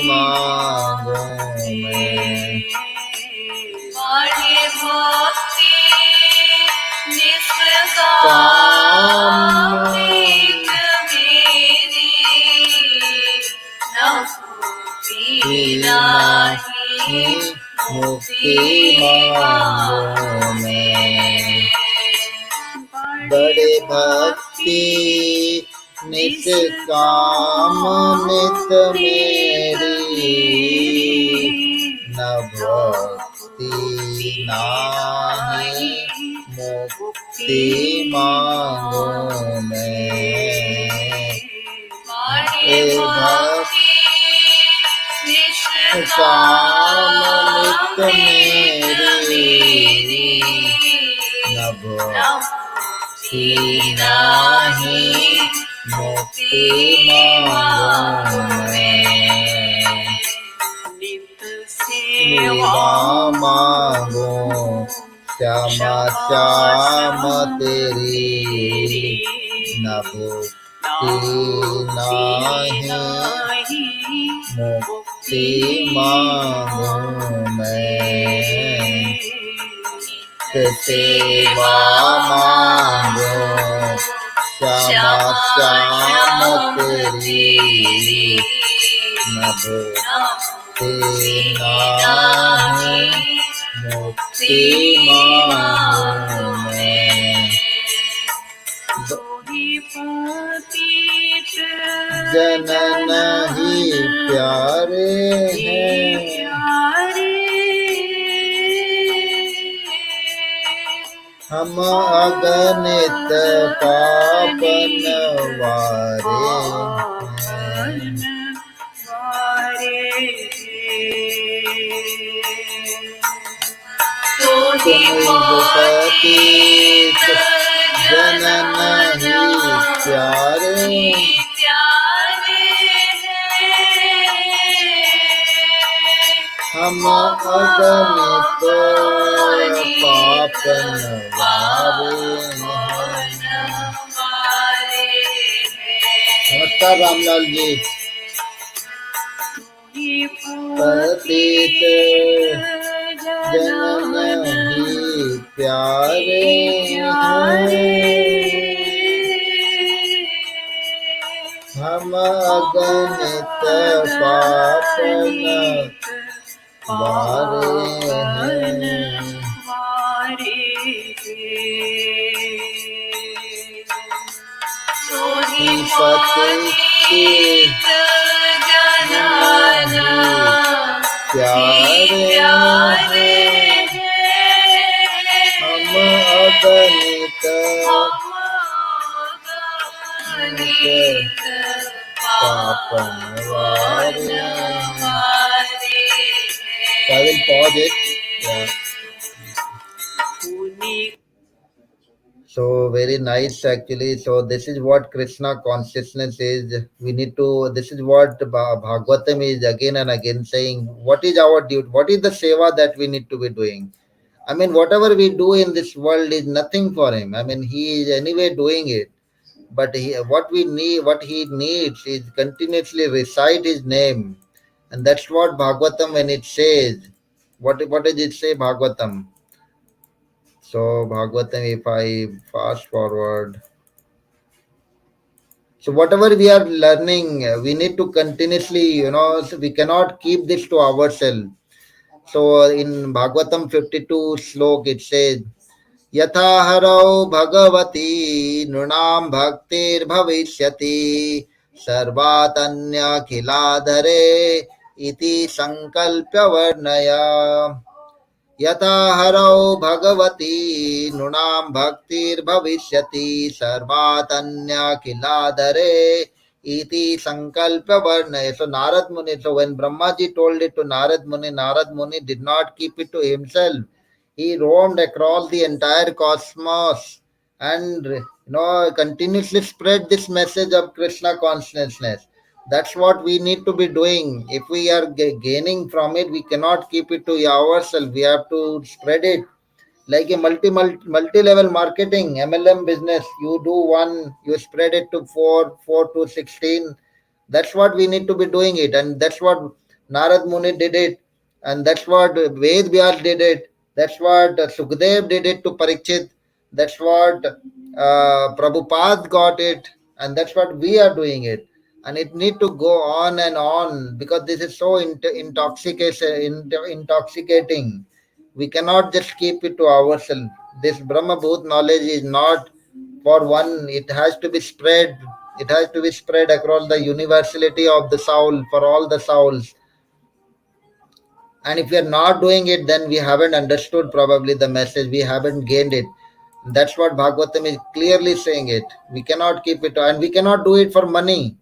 मांगो मैं. निष्काम मुक्ति मांगो मैं. बड़े भक्ति निष्काम मित मेरी न भक्ति नाही मुक्ति मांगो मैं. काममित मेरी न भक्ति नाही मुक्ति मांगो मैं. सेवा मांगो श्यामा क्षमा श्याम तेरी न भक्ति नाही मुक्ति मांगू मैं सेवा मांगो क्षमा श्याम तेरी न भक्ति नाही मुक्ति मांगो मैं जनन ही प्यारे हैं हम अगणित पापन वारे पतित जनन ही प्यारे हम अगणित पापन वारे। नमस्कार रामलाल जी। पतित जनन ही प्यारे हम अगणित पापन वारे पतित जनन प्यारे हम अगणित पापन वारे। I will pause it. Yeah. So very nice actually. So this is what Krishna consciousness is. We need to, this is what Bhagvatam is again and again saying. What is our duty? What is the seva that we need to be doing? I mean, whatever we do in this world is nothing for him. I mean, he is anyway doing it. But what we need, what he needs is continuously recite his name. And that's what Bhagvatam when it says. What does it say, Bhagvatam? So Bhagavatam, if I fast forward, so whatever we are learning, we need to continuously, so we cannot keep this to ourselves. So in Bhagavatam 52 slok, it says, Yatha harau bhagavati nunam bhaktir bhavishyati sarvatanya khiladhare iti sankalpya varnaya. Yata harau bhagavati nunam bhaktir bhavishyati sarvatanya kiladare iti sankalpa varnaya. So Narad Muni, so when Brahmaji told it to Narad Muni did not keep it to himself. He roamed across the entire cosmos and continuously spread this message of Krishna consciousness. That's what we need to be doing. If we are gaining from it, we cannot keep it to ourselves. We have to spread it like a multi-level marketing, MLM business. You do one, you spread it to 4 to 16. That's what we need to be doing it. And that's what Narad Muni did it. And that's what Ved Vyas did it. That's what Sukhdev did it to Parikshit. That's what Prabhupada got it. And that's what we are doing it. And it need to go on and on because this is so intoxicating. We cannot just keep it to ourselves. This Brahma Bhut knowledge is not for one. It has to be spread. It has to be spread across the universality of the soul for all the souls. And if we are not doing it, then we haven't understood probably the message. We haven't gained it. That's what Bhagavatam is clearly saying it. We cannot keep it, and we cannot do it for money.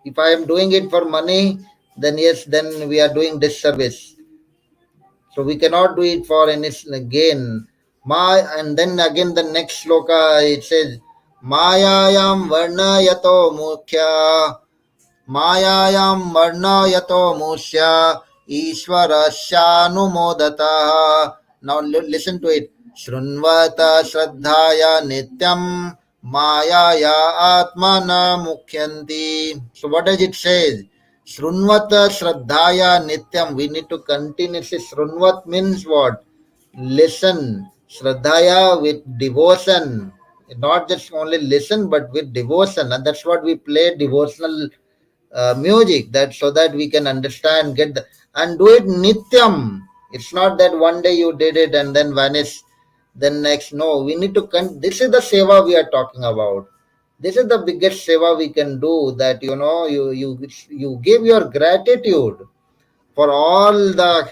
If I am doing it for money, then yes, then we are doing disservice. So we cannot do it for any gain. And then again the next sloka it says, Mayayam varnayato mukhya Mayayam varnayato mushya Ishwarasyanumodata. Now listen to it. Shrunvata Shraddhaya Nityam Mayaya Atmana Mukhyanti. So what does it say? Shrunvata Shraddhaya Nityam. We need to continuously. Shrunvat means what? Listen. Shraddhaya with devotion. Not just only listen, but with devotion. And that's what we play devotional music, that so that we can understand, get the, and do it nityam. It's not that one day you did it and then vanish, then next. No, we need to this is the seva we are talking about. This is the biggest seva we can do, that you give your gratitude for all the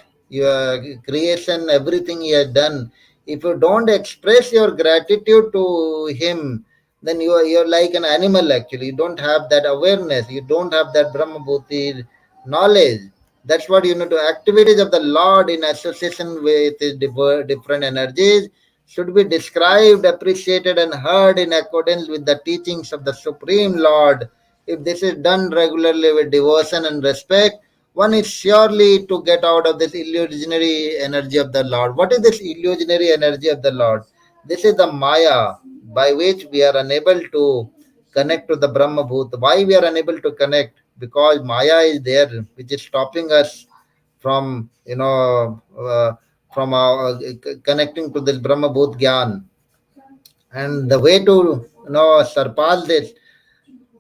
creation, everything he has done. If you don't express your gratitude to him, then you're like an animal actually. You don't have that awareness. You don't have that Brahma Bhuti knowledge. That's what you know. To activities of the Lord in association with his different energies should be described, appreciated, and heard in accordance with the teachings of the Supreme Lord. If this is done regularly with devotion and respect, one is surely to get out of this illusionary energy of the Lord. What is this illusionary energy of the Lord? This is the Maya by which we are unable to connect to the Brahma Bhut. Why we are unable to connect? Because Maya is there, which is stopping us from from connecting to this Brahma Bhut Gyan. And the way to surpass this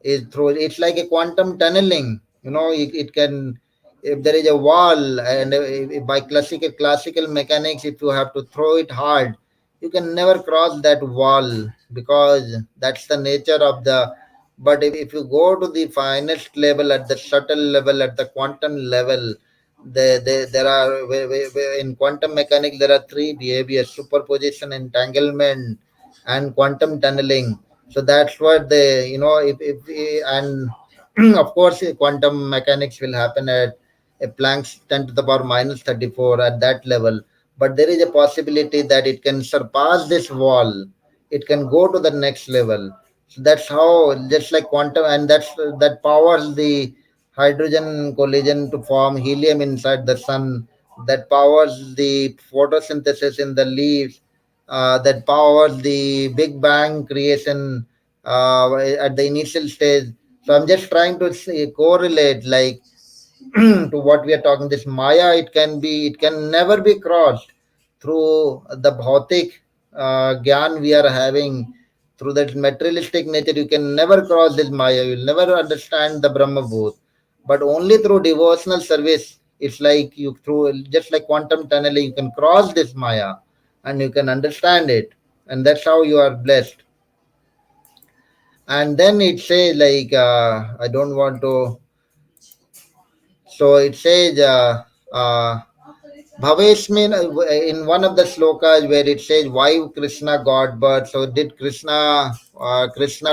is through, it's like a quantum tunneling. It can, if there is a wall, and by classical mechanics, if you have to throw it hard, you can never cross that wall, because that's the nature of the. But if you go to the finest level, at the subtle level, at the quantum level, there are in quantum mechanics there are three behaviors: superposition, entanglement, and quantum tunneling. So that's what they, if and of course quantum mechanics will happen at a Planck's 10 to the power minus 34 at that level. But there is a possibility that it can surpass this wall. It can go to the next level. So that's how, just like quantum, and that powers the hydrogen collision to form helium inside the sun. That powers the photosynthesis in the leaves, that powers the Big Bang creation at the initial stage. So I'm just trying to correlate, like to what we are talking. This Maya, it can never be crossed through the bhautik gyan we are having. Through that materialistic nature, you can never cross this Maya. You'll never understand the Brahma Bhut. But only through devotional service, it's like you through, just like quantum tunneling, you can cross this Maya and you can understand it. And that's how you are blessed. And then it says, like, I don't want to. So it says, Bhavesmin, in one of the slokas where it says why Krishna got birth. So did Krishna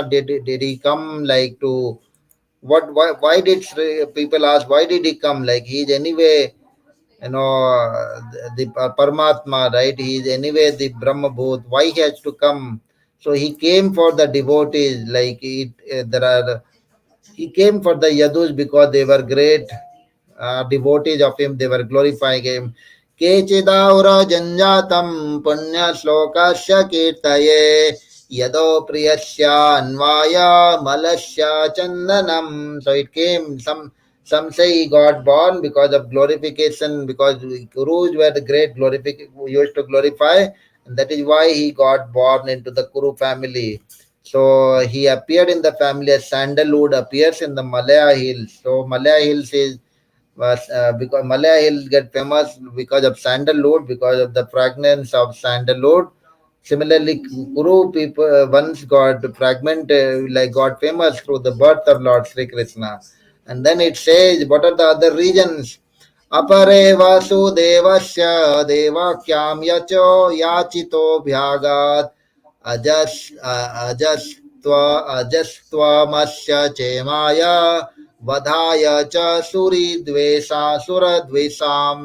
did he come like to what? Why did people ask why did he come? Like he's anyway, the Paramatma, right? He is anyway the Brahma Bhut. Why he has to come? So he came for the devotees. Like he came for the Yadus because they were great devotees of him. They were glorifying him. Kechidaura janjatam punya slokasya kirtaye yado priyasya anvaya malasya chandanam. So it came, some say he got born because of glorification, because Kurus were the great used to glorify, and that is why he got born into the Kuru family. So he appeared in the family as sandalwood appears in the Malaya Hills. So Malaya Hills is was because Malaya Hills get famous because of sandalwood, because of the fragrance of sandalwood. Similarly, Kuru people once got like got famous through the birth of Lord Sri Krishna. And then it says, what are the other regions? Apare vasudevasya devakyam yacho yachito bhyagat अजस्त्वमस्य चेमाय वधाय च suradvesam.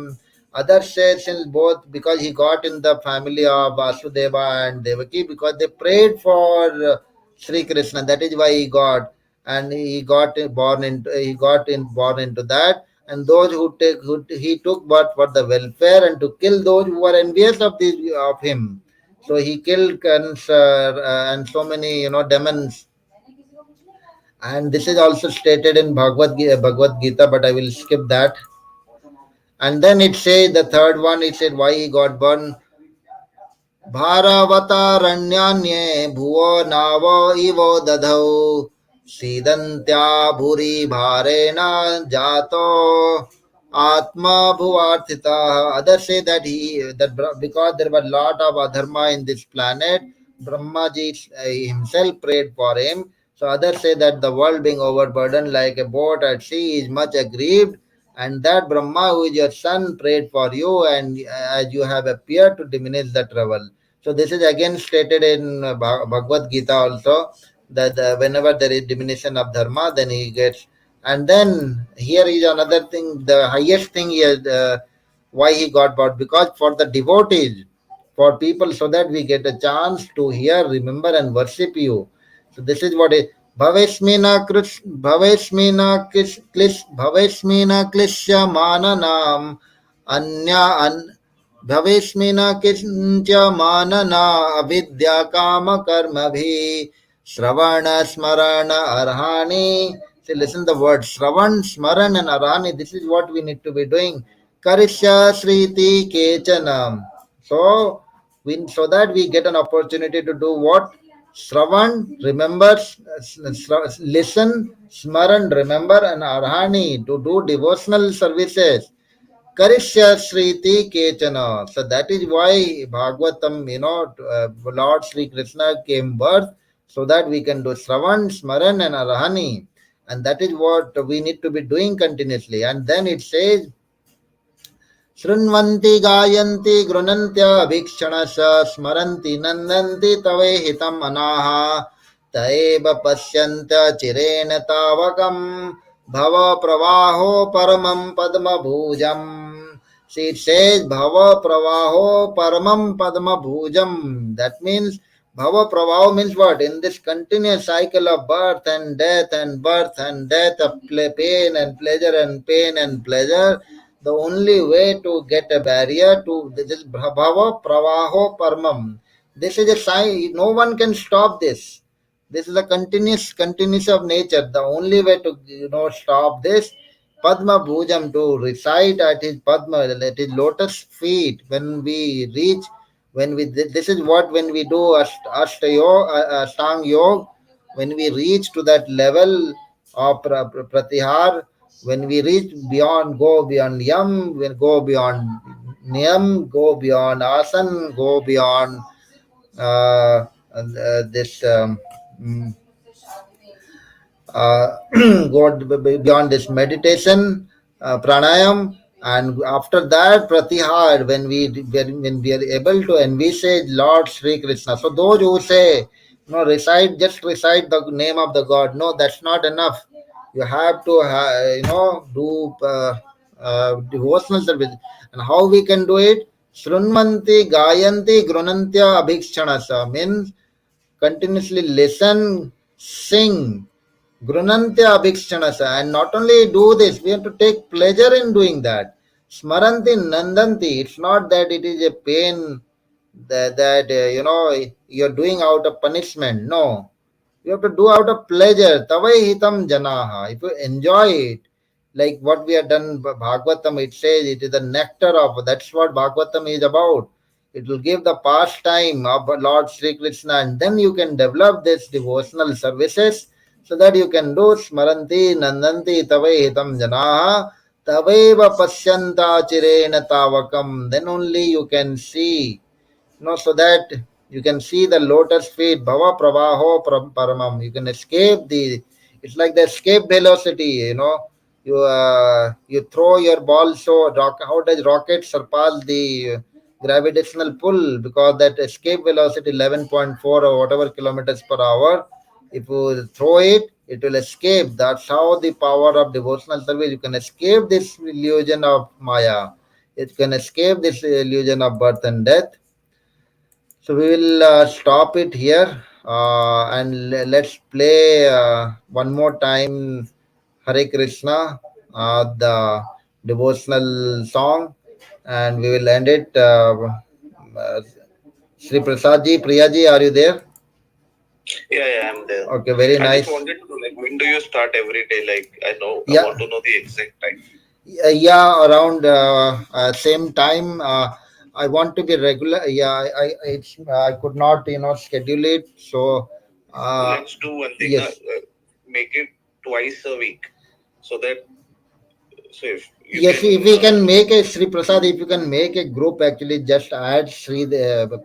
Others say, since both, because he got in the family of Vasudeva and Devaki, because they prayed for Sri Krishna, that is why he got, and he got born into that. And those he took birth for the welfare and to kill those who were envious of him. So he killed cancer and so many, demons. And this is also stated in Bhagavad Gita, but I will skip that. And then it says the third one, it said why he got burned. भारवतारण्यान्ये भुवो नावो इवो दधौ सीदन्त्या भूरि भारेण जातो atma bhuvarthita. Others say that because there were a lot of adharma in this planet, Brahmaji himself prayed for him. So others say that the world being overburdened like a boat at sea is much aggrieved, and that Brahma, who is your son, prayed for you, and as you have appeared to diminish the trouble. So this is again stated in Bhagavad Gita also, that whenever there is diminution of dharma, then he gets. And then here is another thing, the highest thing is why he got bought, because for the devotees, for people, so that we get a chance to hear, remember, and worship you. So this is what it. Bhavesmina klishya mananam anya भवेस्मिन किंच मानना अविद्या काम कर्म भी श्रवण स्मरण arhani. See, listen the word Shravan, Smaran, and Arhani. This is what we need to be doing. Karishya Sriti Kechanam. So, so that we get an opportunity to do what? Shravan, remember, listen, Smaran, remember, and Arhani, to do devotional services. Karishya Sriti Kechana. So that is why Bhagvatam, Lord Sri Krishna came birth, so that we can do Shravan, Smaran, and Arahani. And that is what we need to be doing continuously. And then it says, Shrunvanti Gayanti Grunantya Bhikshanasha Smaranti Nandanti Tave Hitam Anaha Taeva Pasyanta Chirena Tavakam Bhava Pravaho Paramam Padma Bhujam. See, it says Bhava Pravaho Paramam Padma Bhujam. That means Bhava Pravaho means what? In this continuous cycle of birth and death and birth and death, of pain and pleasure and pain and pleasure, the only way to get a barrier to this bhava pravaho parmam. This is a sign. No one can stop this. This is a continuous of nature. The only way to stop this, Padma Bhujam, to recite at his Padma, at his lotus feet. When we reach, this is what, when we do Ashtang Yoga, when we reach to that level of Pratihar, when we reach beyond, go beyond Yam, when go beyond Niyam, go beyond Asan, go beyond this. Uh, go beyond this meditation, pranayam, and after that pratihar, when we are able to envisage Lord Sri Krishna. So those who say, just recite the name of the God, no, that's not enough. You have to do devotional service. And how we can do it? Shrunvanti gayanti grunantya abhikshanasa means continuously listen, sing, grunantya abhikshanasa. And not only do this, we have to take pleasure in doing that. Smaranti nandanti. It's not that it is a pain that you're doing out of punishment. No, you have to do out of pleasure. Tavai hitam janaha. If you enjoy it, like what we have done, Bhagvatam, it says it is the nectar of. That's what Bhagvatam is about. It will give the pastime of Lord Sri Krishna, and then you can develop this devotional services, so that you can do Smaranti Nandanti Tavai hitam janaha Taveva Pasyanta Chirena Tavakam. Then only you can see, so that you can see the lotus feet, bhava pravaho paramam. You can escape it's like the escape velocity. You throw your ball, so how does rocket surpass the gravitational pull? Because that escape velocity 11.4 or whatever kilometers per hour, if you throw it, it will escape. That's how the power of devotional service, you can escape this illusion of maya. It can escape this illusion of birth and death. So we will stop it here, and let's play one more time Hare Krishna, the devotional song, and we will end it. Uh, Sri Prasadji, Priyaji, are you there? Yeah, I'm there. Okay, very nice. I just wanted to know, like, when do you start every day? Like, I Yeah. want to know the exact time. Yeah, around same time. I want to be regular. Yeah, I could not schedule it. So Let's do one thing. yes. Make it twice a week, so that if you Yes, can. if we can make a Sri Prasad, if you can make a group, actually just add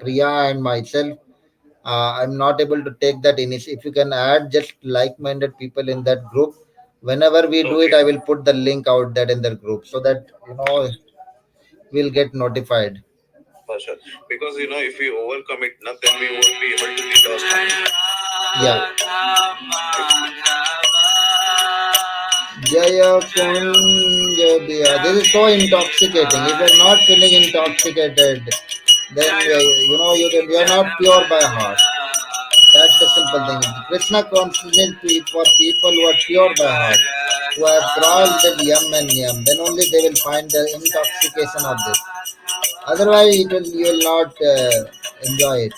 Priya and myself. I'm not able to take that initiative. If you can add just like-minded people in that group, whenever we do it, I will put the link out that in the group so that we'll get notified. For sure. Because if we overcommit, then we won't be able to meet our time. Yeah. Jaya Kunja Biya. This is so intoxicating. If you're not feeling intoxicated, then you are not pure by heart. That's the simple thing. Krishna consciousness for people who are pure by heart, who have crossed the yam and yam. Then only they will find the intoxication of this. Otherwise, you will not enjoy it.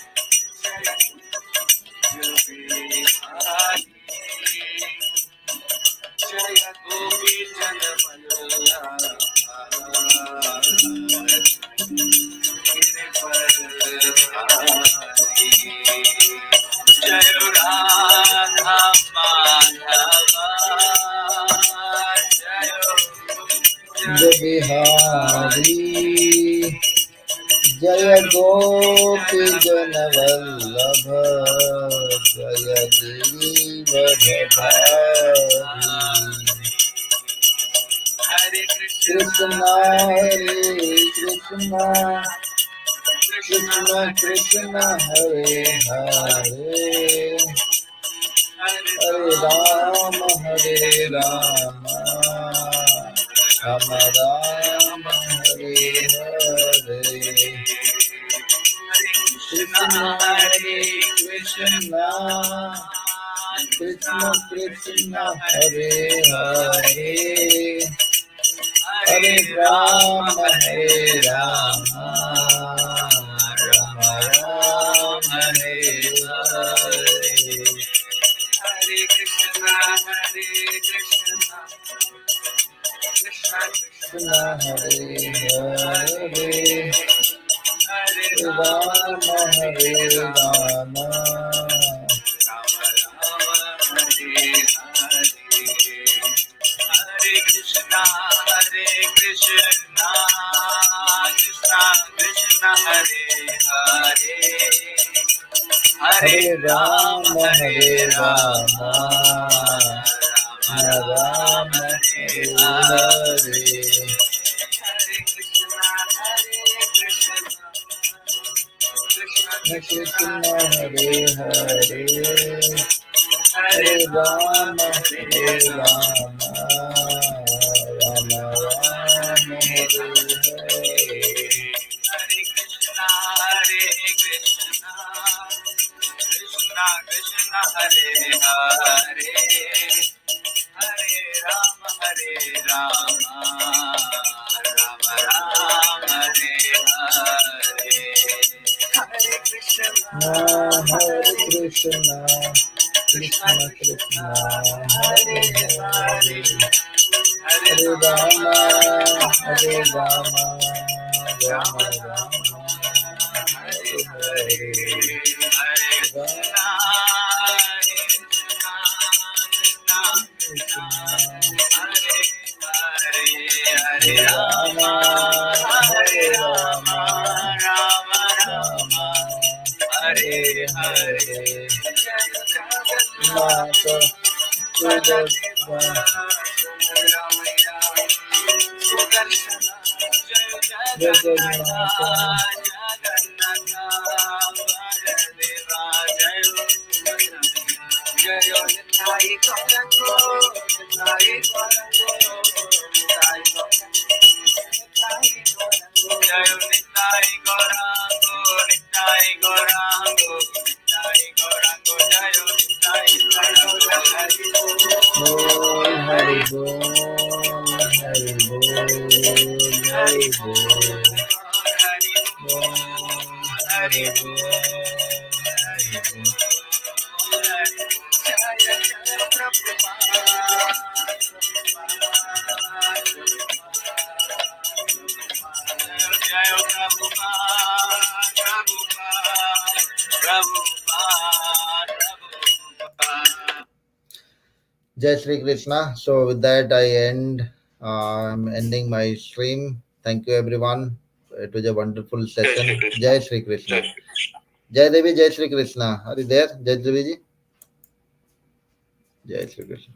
Bihari Jaya Gopi Jana Vallabha Jaya Giridhari Krishna Hare Krishna Krishna Krishna Hare Hare Hare Rama Hare Rama Rama Rama Hare Hare Krishna Hare Krishna Krishna Krishna Hare Hare Hare Rama Hare Rama Rama Rama Hare Hare Hare Krishna Krishna Hare Hare Hare Rama Hare Rama Rama Rama Hare Hare Krishna Krishna Krishna Hare Hare Hare Rama Hare Rama Rama Rama Hare Hare Krishna Hare Hare Hare Rama Hare Rama Rama Rama Hare Hare Hare Krishna Krishna Krishna Hare Hare Hare Rama Hare Rama Rama Rama Hare Hare Hare Krishna Krishna Krishna Hare Hare Hare Rama Rama Rama Hare Hare Hare Rama Hare Rama Rama Rama Hare Hare Mata Hari Bol, Hari Bol, Hari Bol, Hari Bol, Hari Bol, Jai Sri Krishna. So with that, I'm ending my stream. Thank you, everyone. It was a wonderful session. Jai Sri Krishna. Jai Devi, Jai Sri Krishna. Are you there, Jai Devi ji? Jai Sri Krishna.